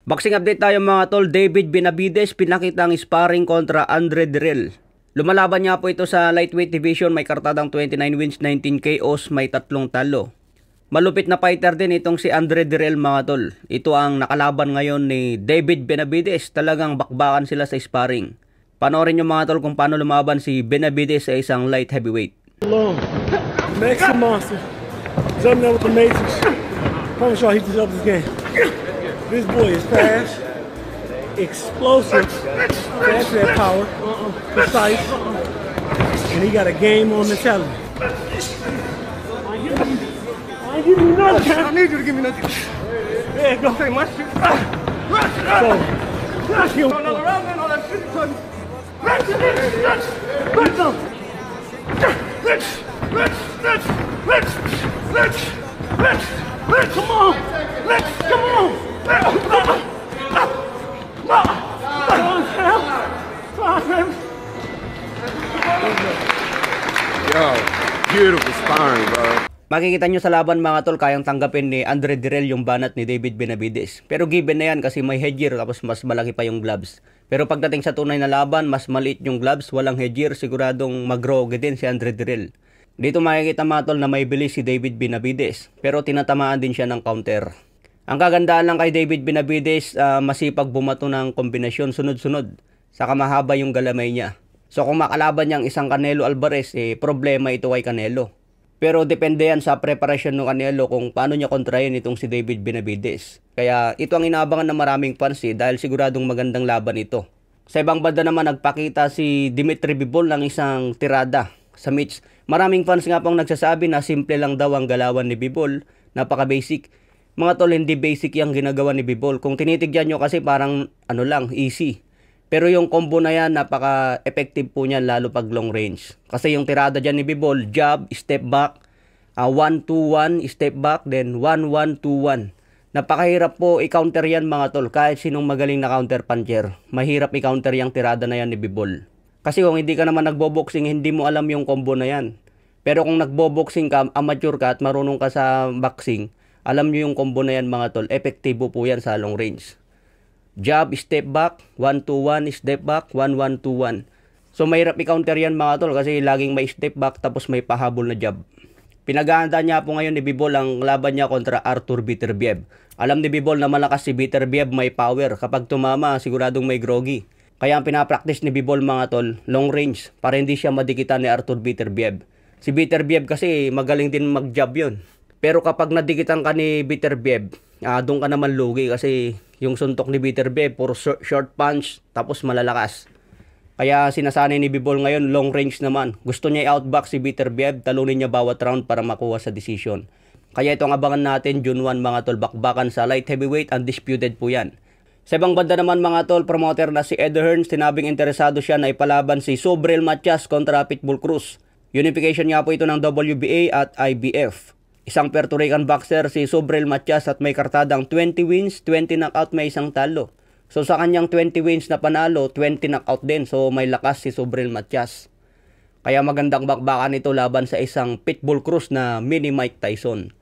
Boxing update tayo mga tol. David Benavides pinakita ang sparring kontra Andre Dirrell. Lumalaban niya po ito sa lightweight division. May kartadang 29 wins, 19 KOs, may 3 talo. Malupit na fighter din itong si Andre Dirrell mga tol. Ito ang nakalaban ngayon ni David Benavides. Talagang bakbakan sila sa sparring. Panoorin nyo mga tol kung paano lumaban si Benavides sa isang light heavyweight. Mexican monster. He's up there with the Matrix. Promise y'all he just up his game. This boy is fast, explosive, fast at power, precise, and he got a game on mentality. I give you nothing. I need you to give me nothing. There you go. Say my shit. So, you don't know around and all that shit. Let's come on. Let's come on. Yo, beautiful sparring, bro. Makikita nyo sa laban mga tol, kayang tanggapin ni Andre Dirrell yung banat ni David Benavides. Pero given na yan kasi may headgear tapos mas malaki pa yung gloves. Pero pagdating sa tunay na laban, mas maliit yung gloves, walang headgear, siguradong mag-rogue din si Andre Dirrell. Dito makikita mga tol na may bilis si David Benavides, pero tinatamaan din siya ng counter. Ang kagandaan lang kay David Benavides, masipag bumato ng kombinasyon sunod-sunod. Saka mahaba yung galamay niya. So kung makalaban niyang isang Canelo Alvarez, problema ito kay Canelo. Pero depende yan sa preparasyon ng Canelo kung paano niya kontrahin itong si David Benavides. Kaya ito ang inaabangan ng maraming fans dahil siguradong magandang laban ito. Sa ibang banda naman nagpakita si Dimitri Bivol ng isang tirada sa match. Maraming fans nga pong nagsasabi na simple lang daw ang galawan ni Bivol, napaka-basic. Mga tol, hindi basic yung ginagawa ni Bivol. Kung tinitigyan nyo kasi parang easy. Pero yung combo na yan, napaka-effective po niyan lalo pag long range. Kasi yung tirada dyan ni Bivol, jab, step back, 1-2-1, step back, then 1-1-2-1. Napakahirap po i-counter yan mga tol. Kahit sinong magaling na counter puncher, mahirap i-counter yung tirada na yan ni Bivol. Kasi kung hindi ka naman nagboboxing, hindi mo alam yung combo na yan. Pero kung nagboboxing ka, amateur ka at marunong ka sa boxing, alam nyo yung combo na yan mga tol, epektibo po yan sa long range. Jab, step back, 1-2-1, step back, 1-1-2-1. So mahirap i-counter yan mga tol kasi laging may step back tapos may pahabol na jab. Pinaghahandaan niya po ngayon ni Bivol ang laban niya kontra Artur Beterbiev. Alam ni Bivol na malakas si Beterbiev, may power. Kapag tumama, siguradong may groggy. Kaya ang pinapractice ni Bivol mga tol, long range, para hindi siya madikitan ni Artur Beterbiev. Si Beterbiev kasi magaling din mag-jab yun. Pero kapag nadikitan ka ni Beterbiev, doon ka naman lugi kasi yung suntok ni Beterbiev, puro short punch, tapos malalakas. Kaya sinasanay ni Bivol ngayon, long range naman. Gusto niya i-outbox si Beterbiev, talunin niya bawat round para makuha sa decision. Kaya ito ang abangan natin, June 1 mga tol, bakbakan sa light heavyweight, undisputed po yan. Sa ibang banda naman mga tol, promoter na si Eddie Hearns, sinabing interesado siya na ipalaban si Subriel Matias kontra Pitbull Cruz. Unification nga po ito ng WBA at IBF. Isang Puerto Rican boxer si Subriel Matias at may kartadang 20 wins, 20 knockout, may isang talo. So sa kanyang 20 wins na panalo, 20 knockout din. So may lakas si Subriel Matias. Kaya magandang bakbakan ito laban sa isang Pitbull Cruz na mini Mike Tyson.